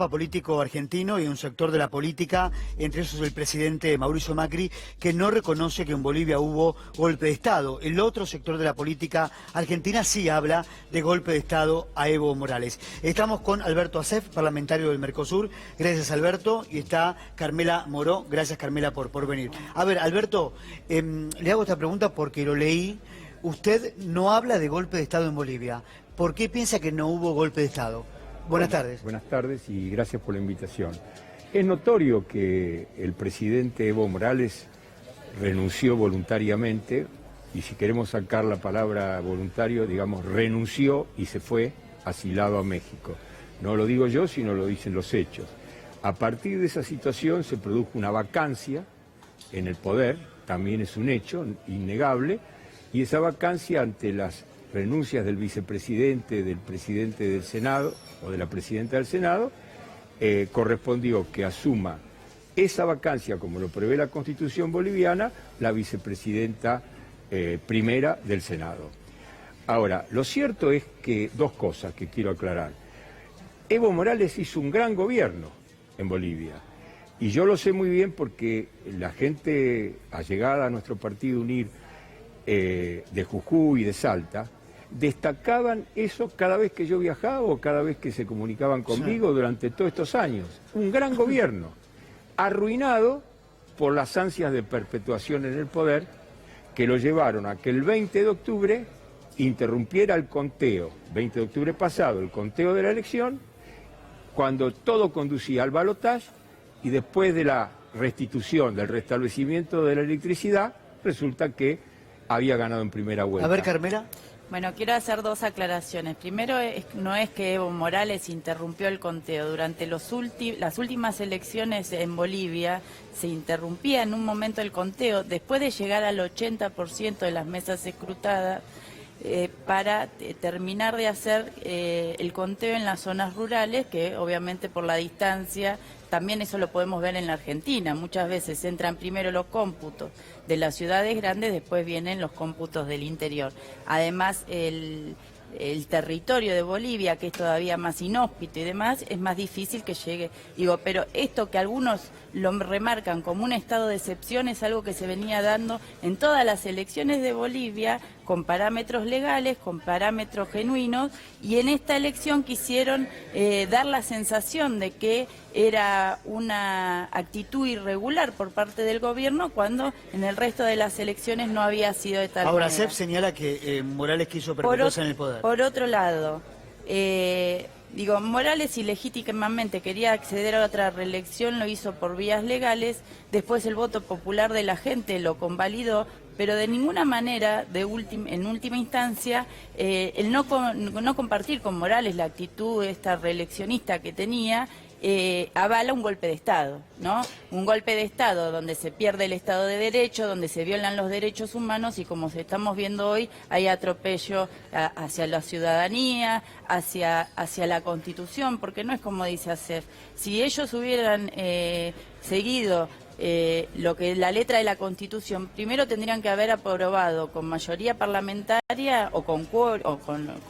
mapa político argentino y un sector de la política, entre esos el presidente Mauricio Macri, que no reconoce que en Bolivia hubo golpe de Estado. El otro sector de la política argentina sí habla de golpe de Estado a Evo Morales. Estamos con Alberto Asef, parlamentario del Mercosur. Gracias, Alberto. Y está Carmela Moró. Gracias, Carmela, por venir. A ver, Alberto, le hago esta pregunta porque lo leí. Usted no habla de golpe de Estado en Bolivia. ¿Por qué piensa que no hubo golpe de Estado? Buenas tardes. Buenas tardes y gracias por la invitación. Es notorio que el presidente Evo Morales renunció voluntariamente, y si queremos sacar la palabra voluntario, digamos, renunció y se fue asilado a México. No lo digo yo, sino lo dicen los hechos. A partir de esa situación se produjo una vacancia en el poder, también es un hecho innegable, y esa vacancia ante las renuncias del vicepresidente, del presidente del Senado o de la presidenta del Senado, correspondió que asuma esa vacancia, como lo prevé la Constitución boliviana, la vicepresidenta primera del Senado. Ahora, lo cierto es que dos cosas que quiero aclarar. Evo Morales hizo un gran gobierno en Bolivia, y yo lo sé muy bien porque la gente allegada a nuestro partido UNIR de Jujuy y de Salta, destacaban eso cada vez que yo viajaba o cada vez que se comunicaban conmigo durante todos estos años. Un gran gobierno, arruinado por las ansias de perpetuación en el poder, que lo llevaron a que el 20 de octubre interrumpiera el conteo, 20 de octubre pasado, el conteo de la elección, cuando todo conducía al balotaje, y después de la restitución, del restablecimiento de la electricidad, resulta que había ganado en primera vuelta. A ver, Carmela. Bueno, quiero hacer dos aclaraciones. Primero, no es que Evo Morales interrumpió el conteo. Durante las últimas elecciones en Bolivia se interrumpía en un momento el conteo después de llegar al 80% de las mesas escrutadas para terminar de hacer el conteo en las zonas rurales, que obviamente por la distancia, también eso lo podemos ver en la Argentina. Muchas veces entran primero los cómputos de las ciudades grandes, después vienen los cómputos del interior. Además, el territorio de Bolivia, que es todavía más inhóspito y demás, es más difícil que llegue. Digo, pero esto que algunos lo remarcan como un estado de excepción es algo que se venía dando en todas las elecciones de Bolivia, con parámetros legales, con parámetros genuinos, y en esta elección quisieron dar la sensación de que era una actitud irregular por parte del gobierno, cuando en el resto de las elecciones no había sido de tal manera. Ahora, Sef señala que Morales quiso perpetuarse en el poder. Por otro lado, Morales ilegítimamente quería acceder a otra reelección, lo hizo por vías legales, después el voto popular de la gente lo convalidó, pero de ninguna manera, en última instancia, el no compartir con Morales la actitud esta reeleccionista que tenía, avala un golpe de Estado, ¿no? Un golpe de Estado donde se pierde el Estado de Derecho, donde se violan los derechos humanos, y como estamos viendo hoy, hay atropello hacia la ciudadanía, hacia la Constitución, porque no es como dice Asef. Si ellos hubieran seguido lo que la letra de la Constitución, primero tendrían que haber aprobado con mayoría parlamentaria o con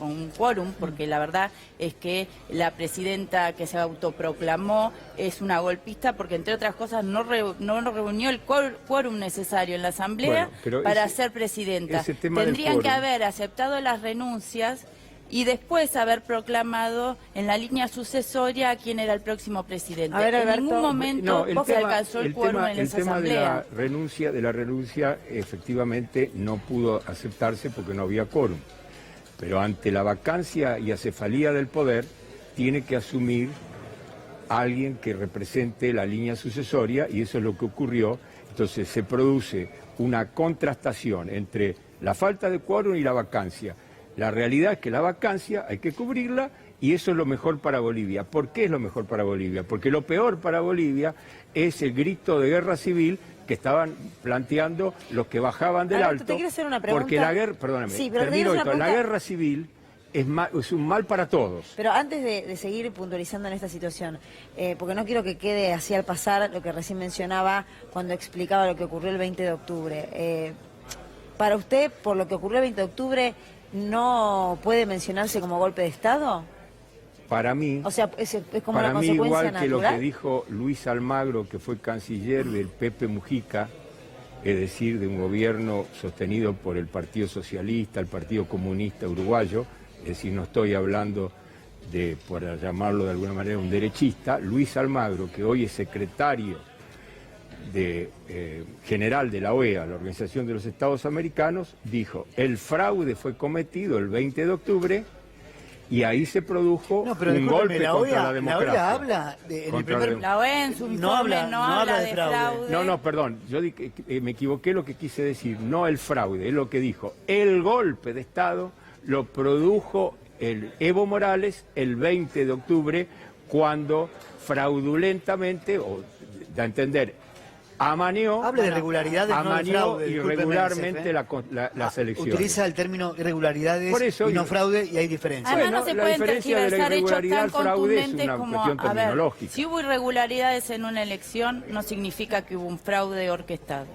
un quórum, porque la verdad es que la presidenta que se autoproclamó es una golpista, porque entre otras cosas no reunió el quórum necesario en la Asamblea para ser presidenta. Tendrían que haber aceptado las renuncias y después haber proclamado en la línea sucesoria a quién era el próximo presidente. A ver, Alberto, en ningún momento se alcanzó el quórum en esa asamblea. De la renuncia efectivamente no pudo aceptarse porque no había quórum. Pero ante la vacancia y acefalía del poder, tiene que asumir alguien que represente la línea sucesoria, y eso es lo que ocurrió. Entonces se produce una contrastación entre la falta de quórum y la vacancia. La realidad es que la vacancia hay que cubrirla, y eso es lo mejor para Bolivia. ¿Por qué es lo mejor para Bolivia? Porque lo peor para Bolivia es el grito de guerra civil que estaban planteando los que bajaban del alto. ¿Te quiero hacer una pregunta? Porque la guerra, perdóname, sí, pero termino esto, la guerra civil es un mal para todos. Pero antes de seguir puntualizando en esta situación, porque no quiero que quede así al pasar lo que recién mencionaba cuando explicaba lo que ocurrió el 20 de octubre. Para usted, por lo que ocurrió el 20 de octubre, ¿no puede mencionarse como golpe de Estado? para mí, O sea, es como para una mí consecuencia igual que lo natural. que dijo Luis Almagro, que fue canciller del Pepe Mujica, es decir, de un gobierno sostenido por el Partido Socialista, el Partido Comunista Uruguayo, es decir, no estoy hablando de, por llamarlo de alguna manera, un derechista. Luis Almagro, que hoy es secretario general de la OEA, la Organización de los Estados Americanos, dijo: el fraude fue cometido el 20 de octubre y ahí se produjo No, pero un discúlpeme, golpe contra la democracia. OEA habla en el Contra primer... La OEA en su informe no habla de fraude. No, perdón, yo me equivoqué lo que quise decir, no el fraude, es lo que dijo. El golpe de Estado lo produjo el Evo Morales el 20 de octubre, cuando fraudulentamente, o da a entender, amaneó, Hable de irregularidades, no de amaneó fraude, discúlpeme, irregularmente Josep, las elecciones. Utiliza el término irregularidades Por eso, y no fraude, y hay diferencias. Además, Bueno, no se la pueden diferencia de la tergiversar hechos irregularidad tan al fraude es contundentes una como, cuestión a ver, terminológica. si hubo irregularidades en una elección, no significa que hubo un fraude orquestado.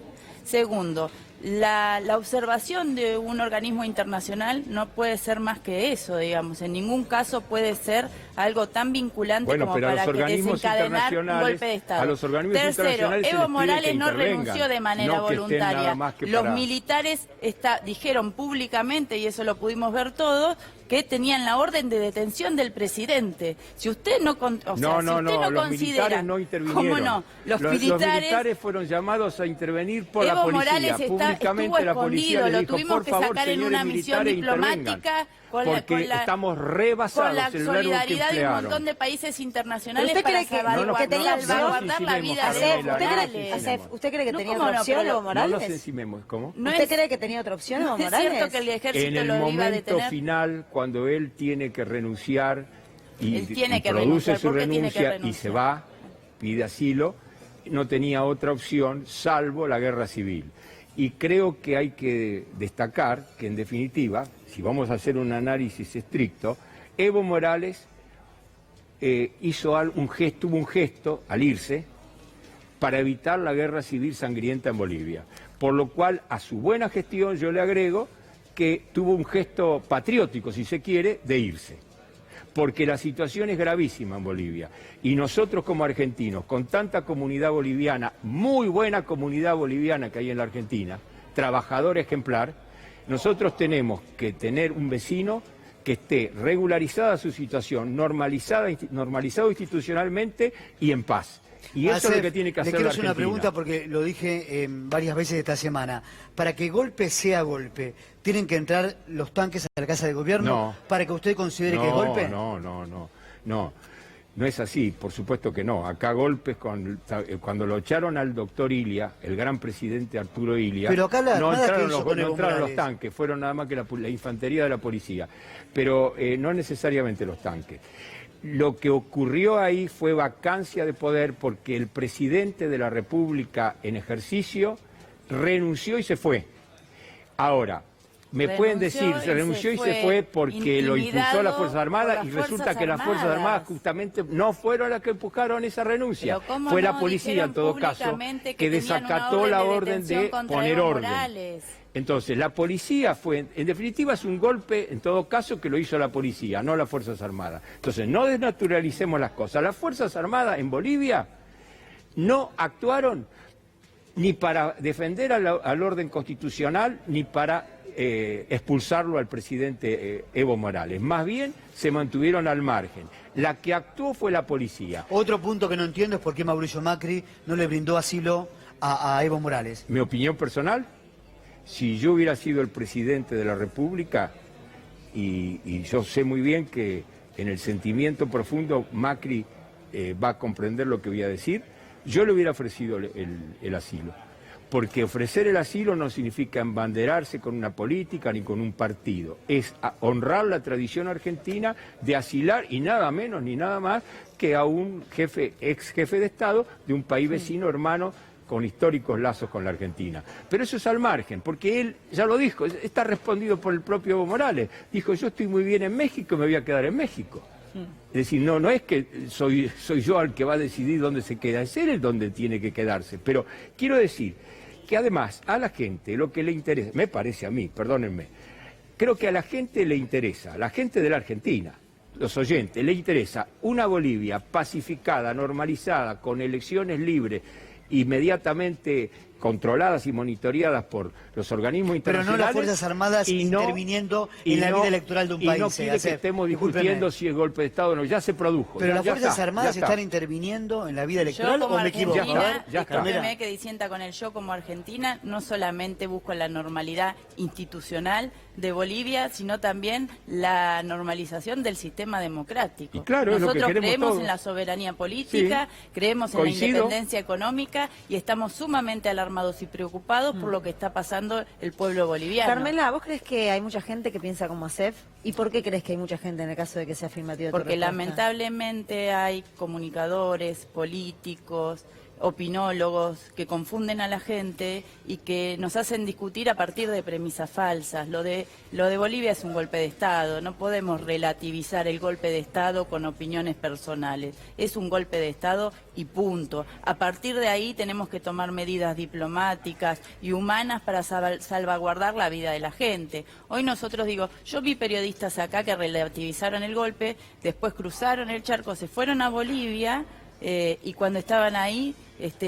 Segundo, la observación de un organismo internacional no puede ser más que eso, digamos. En ningún caso puede ser algo tan vinculante Bueno, como pero a para los que organismos desencadenar un internacionales, golpe de Estado. a los organismos Tercero, internacionales se Evo les pide que Morales no intervengan, renunció de manera no que estén nada voluntaria. más que Los para- militares dijeron públicamente, y eso lo pudimos ver todos, que tenían la orden de detención del presidente. Si usted no, si usted no los considera, militares no intervinieron. ¿cómo no? Los Los militares fueron llamados a intervenir por la Evo policía. Morales Públicamente estuvo la policía escondido, les lo dijo: tuvimos por que favor, sacar en señores una misión militares, diplomática intervengan, porque estamos rebasados con la el verbo que solidaridad de un emplearon. montón de países internacionales ¿Pero usted para cree que- salvaguardar, no tenía salvaguardar la opción? vida Asef, de ¿usted cree que- Morales. Asef, ¿usted cree que No, tenía ¿cómo otra no? opción Pero Evo No Morales? nos encimemos, ¿cómo? No ¿Usted es- cree que tenía otra opción Evo ¿No es Morales? cierto que el ejército En el lo iba a momento detener? final, cuando él tiene que renunciar y, Él tiene y que produce renunciar. su ¿Por qué tiene que renuncia y renunciar? se va, pide asilo, no tenía otra opción salvo la guerra civil. Y creo que hay que destacar que, en definitiva, si vamos a hacer un análisis estricto, Evo Morales tuvo un gesto al irse para evitar la guerra civil sangrienta en Bolivia. Por lo cual, a su buena gestión yo le agrego que tuvo un gesto patriótico, si se quiere, de irse. Porque la situación es gravísima en Bolivia. Y nosotros como argentinos, con tanta comunidad boliviana, muy buena comunidad boliviana que hay en la Argentina, trabajador ejemplar, nosotros tenemos que tener un vecino que esté regularizada su situación, normalizado institucionalmente y en paz. Y eso es lo que tiene que hacer le quiero la hacer una Argentina. pregunta porque lo dije varias veces esta semana. Para que golpe sea golpe, ¿tienen que entrar los tanques a la Casa de Gobierno No. para que usted considere que es golpe? No es así, por supuesto que no. Acá golpes, cuando lo echaron al doctor Ilia, el gran presidente Arturo Ilia, Pero acá no nada que entraron, hizo los, con no Evo entraron los Morales. tanques, fueron nada más que la infantería de la policía. Pero no necesariamente los tanques. Lo que ocurrió ahí fue vacancia de poder porque el presidente de la República en ejercicio renunció y se fue. Ahora, me pueden decir, se renunció y se fue porque lo impulsó las Fuerzas Armadas y resulta que las Fuerzas Armadas justamente no fueron las que empujaron esa renuncia. Pero ¿cómo Fue la no? policía Dijeron en todo caso públicamente que tenían una desacató la orden detención de contra poner Evo orden. Morales. Entonces, la policía fue, en definitiva, es un golpe, en todo caso, que lo hizo la policía, no las Fuerzas Armadas. Entonces, no desnaturalicemos las cosas. Las Fuerzas Armadas en Bolivia no actuaron ni para defender al orden constitucional, ni para expulsarlo al presidente Evo Morales. Más bien, se mantuvieron al margen. La que actuó fue la policía. Otro punto que no entiendo es por qué Mauricio Macri no le brindó asilo a Evo Morales. Mi opinión personal, si yo hubiera sido el presidente de la República, y yo sé muy bien que en el sentimiento profundo Macri va a comprender lo que voy a decir, yo le hubiera ofrecido el asilo. Porque ofrecer el asilo no significa embanderarse con una política ni con un partido. Es honrar la tradición argentina de asilar, y nada menos ni nada más, que a un ex jefe de Estado de un país vecino, hermano, con históricos lazos con la Argentina. Pero eso es al margen, porque él ya lo dijo, está respondido por el propio Evo Morales. Dijo: yo estoy muy bien en México y me voy a quedar en México. Es decir, no es que soy yo el que va a decidir dónde se queda, es él el donde tiene que quedarse. Pero quiero decir que además a la gente lo que le interesa, me parece a mí, perdónenme, creo que a la gente le interesa, a la gente de la Argentina, los oyentes le interesa una Bolivia pacificada, normalizada, con elecciones libres, inmediatamente controladas y monitoreadas por los organismos internacionales. Pero no las Fuerzas Armadas interviniendo en la vida electoral de un país. Y no quiere que estemos discutiendo si es golpe de Estado o no, ya se produjo. Pero las Fuerzas está, Armadas están interviniendo en la vida electoral, yo como ¿o me equivoco? Discúlpeme que disienta con el yo como Argentina, no solamente busco la normalidad institucional de Bolivia, sino también la normalización del sistema democrático. Y claro, nosotros es lo que creemos todos en la soberanía política, creemos en la independencia económica y estamos sumamente alarmados y preocupados por lo que está pasando el pueblo boliviano. Carmela, ¿vos crees que hay mucha gente que piensa como ASEF? ¿Y por qué crees que hay mucha gente en el caso de que sea afirmativo? Porque lamentablemente hay comunicadores, políticos, opinólogos que confunden a la gente y que nos hacen discutir a partir de premisas falsas. Lo de Bolivia es un golpe de Estado, no podemos relativizar el golpe de Estado con opiniones personales. Es un golpe de Estado y punto. A partir de ahí tenemos que tomar medidas diplomáticas y humanas para salvaguardar la vida de la gente. Hoy nosotros, yo vi periodistas acá que relativizaron el golpe, después cruzaron el charco, se fueron a Bolivia y cuando estaban ahí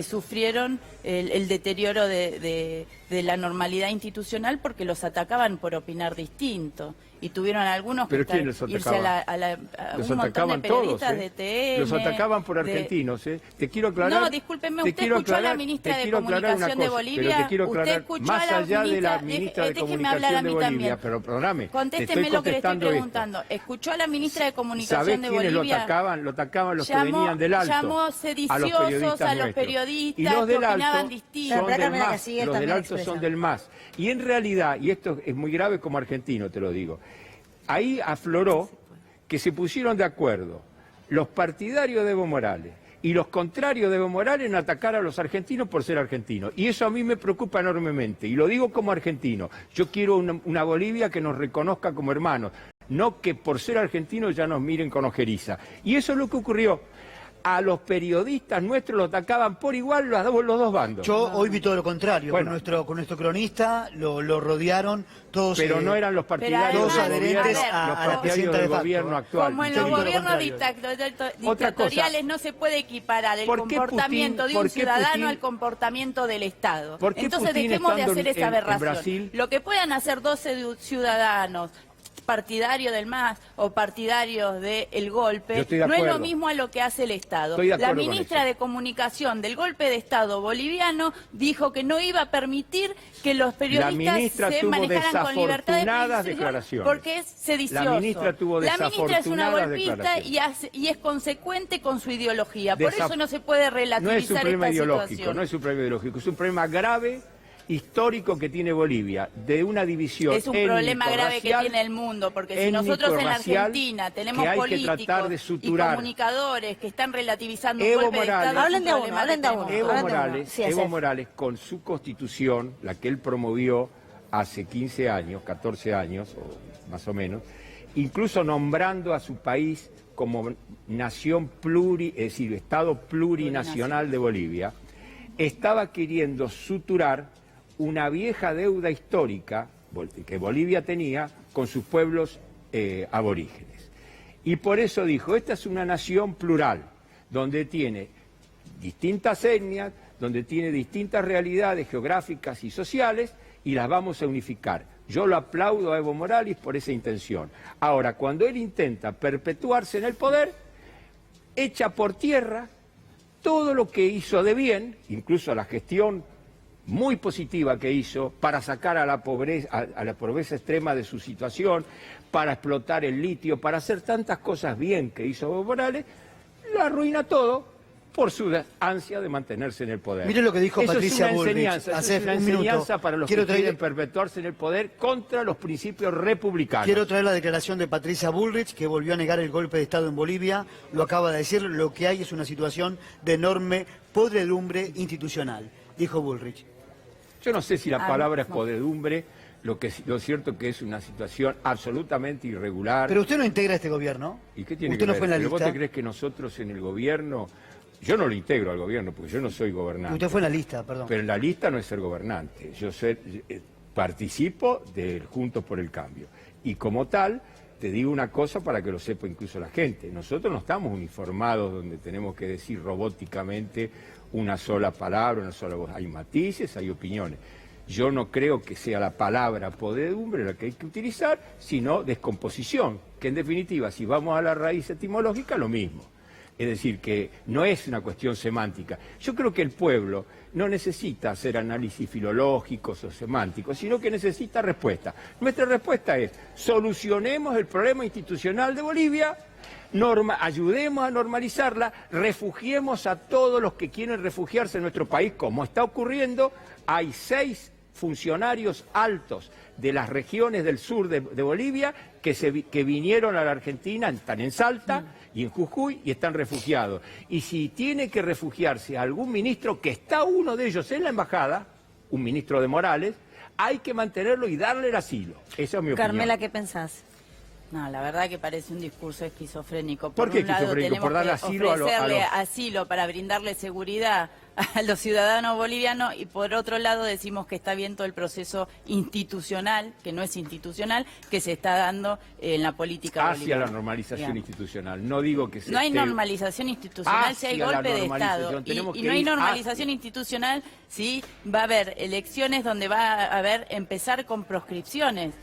sufrieron el deterioro de la normalidad institucional porque los atacaban por opinar distinto. Y tuvieron algunos que irse a los un montón de periodistas todos, de TN. Los atacaban por argentinos, Te quiero aclarar. No, discúlpeme, usted escuchó a la ministra de Comunicación de Bolivia. Usted escuchó más a allá de la ministra de Comunicación de Bolivia, pero perdóname. Contésteme lo que le estoy preguntando. ¿Escuchó a la ministra de Comunicación de Bolivia? ¿Sabés quiénes lo atacaban? Los que venían del Alto. Llamó sediciosos a los periodistas. Y los del Alto son del MAS, los del Alto son del MAS. Y en realidad, y esto es muy grave como argentino, te lo digo, ahí afloró que se pusieron de acuerdo los partidarios de Evo Morales y los contrarios de Evo Morales en atacar a los argentinos por ser argentinos. Y eso a mí me preocupa enormemente, y lo digo como argentino. Yo quiero una Bolivia que nos reconozca como hermanos, no que por ser argentinos ya nos miren con ojeriza. Y eso es lo que ocurrió. A los periodistas nuestros los atacaban por igual los dos bandos. Yo hoy vi todo lo contrario. Bueno, con nuestro cronista lo rodearon todos. Pero no eran los partidarios del gobierno actual. Como en los gobiernos dictatoriales no se puede equiparar el comportamiento de un ciudadano al comportamiento del Estado. Entonces dejemos de hacer esa aberración. Lo que puedan hacer 12 ciudadanos partidarios del MAS o partidarios del golpe, no es lo mismo a lo que hace el Estado. La ministra de Comunicación del golpe de Estado boliviano dijo que no iba a permitir que los periodistas se manejaran con libertad de expresión porque es sedicioso. La ministra es una golpista y es consecuente con su ideología. Por eso no se puede relativizar esta situación. No es un problema ideológico, es un problema grave histórico que tiene Bolivia, de una división es un problema grave que tiene el mundo, porque si nosotros en Argentina tenemos políticos y comunicadores que están relativizando un golpe de Estado, hablen de uno. Evo Morales, con su constitución, la que él promovió hace 15 años, 14 años, o más o menos, incluso nombrando a su país como nación es decir, Estado plurinacional de Bolivia, estaba queriendo suturar una vieja deuda histórica que Bolivia tenía con sus pueblos aborígenes. Y por eso dijo, esta es una nación plural, donde tiene distintas etnias, donde tiene distintas realidades geográficas y sociales, y las vamos a unificar. Yo lo aplaudo a Evo Morales por esa intención. Ahora, cuando él intenta perpetuarse en el poder, echa por tierra todo lo que hizo de bien, incluso la gestión muy positiva que hizo para sacar a la pobreza extrema de su situación, para explotar el litio, para hacer tantas cosas bien que hizo Evo Morales, lo arruina todo por su ansia de mantenerse en el poder. Mire lo que dijo Patricia Bullrich. Es una enseñanza para los que quieren perpetuarse en el poder contra los principios republicanos. Quiero traer la declaración de Patricia Bullrich, que volvió a negar el golpe de Estado en Bolivia. Lo acaba de decir, lo que hay es una situación de enorme podredumbre institucional, dijo Bullrich. Yo no sé si la palabra es podredumbre, lo cierto que es una situación absolutamente irregular. Pero usted no integra este gobierno. ¿Y qué tiene usted que no fue en la ¿Pero lista? vos te crees que nosotros en el gobierno... Yo no lo integro al gobierno porque yo no soy gobernante. Usted fue en la lista, perdón. Pero en la lista no es ser gobernante. Yo participo de Juntos por el Cambio. Y como tal, te digo una cosa para que lo sepa incluso la gente. Nosotros no estamos uniformados donde tenemos que decir robóticamente una sola palabra, una sola voz. Hay matices, hay opiniones. Yo no creo que sea la palabra podredumbre la que hay que utilizar, sino descomposición, que en definitiva, si vamos a la raíz etimológica, lo mismo. Es decir, que no es una cuestión semántica. Yo creo que el pueblo no necesita hacer análisis filológicos o semánticos, sino que necesita respuesta. Nuestra respuesta es: solucionemos el problema institucional de Bolivia, ayudemos a normalizarla, refugiemos a todos los que quieren refugiarse en nuestro país, como está ocurriendo. Hay 6 funcionarios altos de las regiones del sur de Bolivia que vinieron a la Argentina, están en Salta y en Jujuy y están refugiados. Y si tiene que refugiarse algún ministro, que está uno de ellos en la embajada, un ministro de Morales, hay que mantenerlo y darle el asilo. Esa es mi opinión. Carmela, ¿qué pensás? No, la verdad que parece un discurso esquizofrénico. ¿Por qué un lado, esquizofrénico? tenemos Por darle que asilo ofrecerle asilo para brindarle seguridad a los ciudadanos bolivianos, y por otro lado decimos que está bien todo el proceso institucional, que no es institucional, que se está dando en la política hacia boliviana, la normalización digamos. institucional. No digo que se No hay esté... normalización institucional si hay hacia la golpe de Estado. normalización. Y no hay normalización institucional si va a haber elecciones donde va a haber empezar con proscripciones.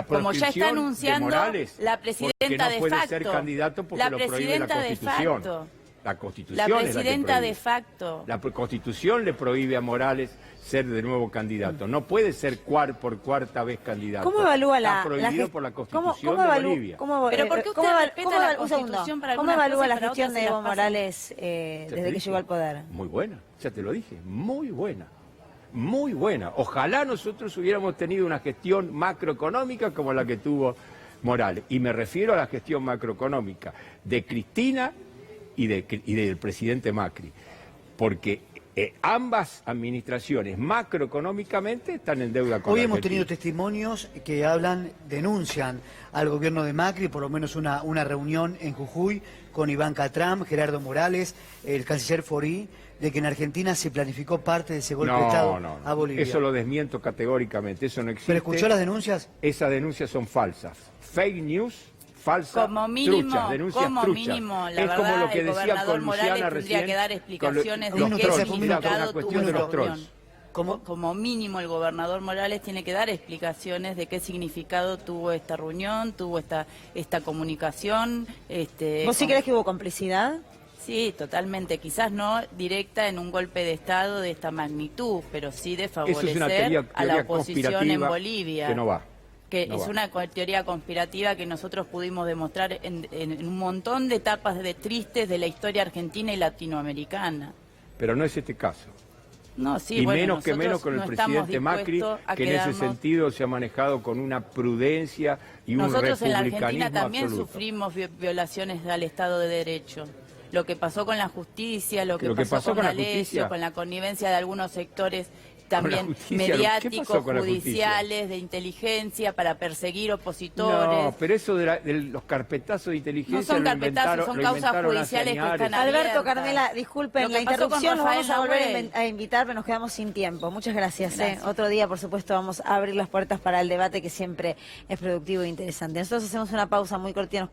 Como ya está anunciando Morales, la presidenta no puede de facto. ser candidato porque La lo prohíbe la presidenta de Constitución. facto. La Constitución La es la que presidenta prohíbe. de facto. La Constitución le prohíbe a Morales ser de nuevo candidato. No puede ser por cuarta vez candidato. ¿Cómo evalúa Está prohibido por la Constitución de Bolivia. Pero ¿por qué usted respeta la Constitución para ¿Cómo algunas evalúa cosas y la para gestión otras de se Evo las pasa? Morales Ya te desde que dije. llegó al poder? Muy buena, ya te lo dije, muy buena. Muy buena. Ojalá nosotros hubiéramos tenido una gestión macroeconómica como la que tuvo Morales. Y me refiero a la gestión macroeconómica de Cristina y del presidente Macri. Porque ambas administraciones macroeconómicamente están en deuda con Hoy la hemos Argentina. tenido testimonios que denuncian al gobierno de Macri, por lo menos una reunión en Jujuy con Ivanka Trump, Gerardo Morales, el canciller Forí, de que en Argentina se planificó parte de ese golpe de Estado a Bolivia. Eso lo desmiento categóricamente, eso no existe. ¿Pero escuchó las denuncias? Esas denuncias son falsas. Fake news, falsas, Como mínimo, truchas, denuncias como truchas. mínimo, la es verdad, como lo que el decía gobernador con Morales Luciana tendría recién, que dar explicaciones de qué trolls. significado la tuvo cuestión de esta los trolls. reunión. Como mínimo, el gobernador Morales tiene que dar explicaciones de qué significado tuvo esta reunión, tuvo esta comunicación. ¿Vos sí crees que hubo complicidad? Sí, totalmente. Quizás no directa en un golpe de Estado de esta magnitud, pero sí de favorecer Eso es una teoría a la oposición en conspirativa Bolivia. que no va. Que no es va. una teoría conspirativa que nosotros pudimos demostrar en un montón de etapas tristes de la historia argentina y latinoamericana. Pero no es este caso. No, sí, Y bueno, menos que nosotros menos con el no estamos presidente Macri, dispuestos a que en ese quedarnos. sentido se ha manejado con una prudencia y un Nosotros en la republicanismo Argentina también absoluto. sufrimos violaciones al Estado de Derecho. Lo que pasó con la justicia, lo que pasó con la justicia. con la connivencia de algunos sectores también justicia, ¿qué mediáticos, pasó con la justicia? judiciales, de inteligencia para perseguir opositores. No, pero eso de los carpetazos de inteligencia No son lo carpetazos, inventaron- son lo causas inventaron hace judiciales que años. están Alberto, abiertas. Carmela, disculpen Lo la que pasó con interrupción, nos vamos Rafael a volver Nahuel. a invitar, pero nos quedamos sin tiempo. Muchas gracias. Gracias. Otro día, por supuesto, vamos a abrir las puertas para el debate que siempre es productivo e interesante. Nosotros hacemos una pausa muy cortita.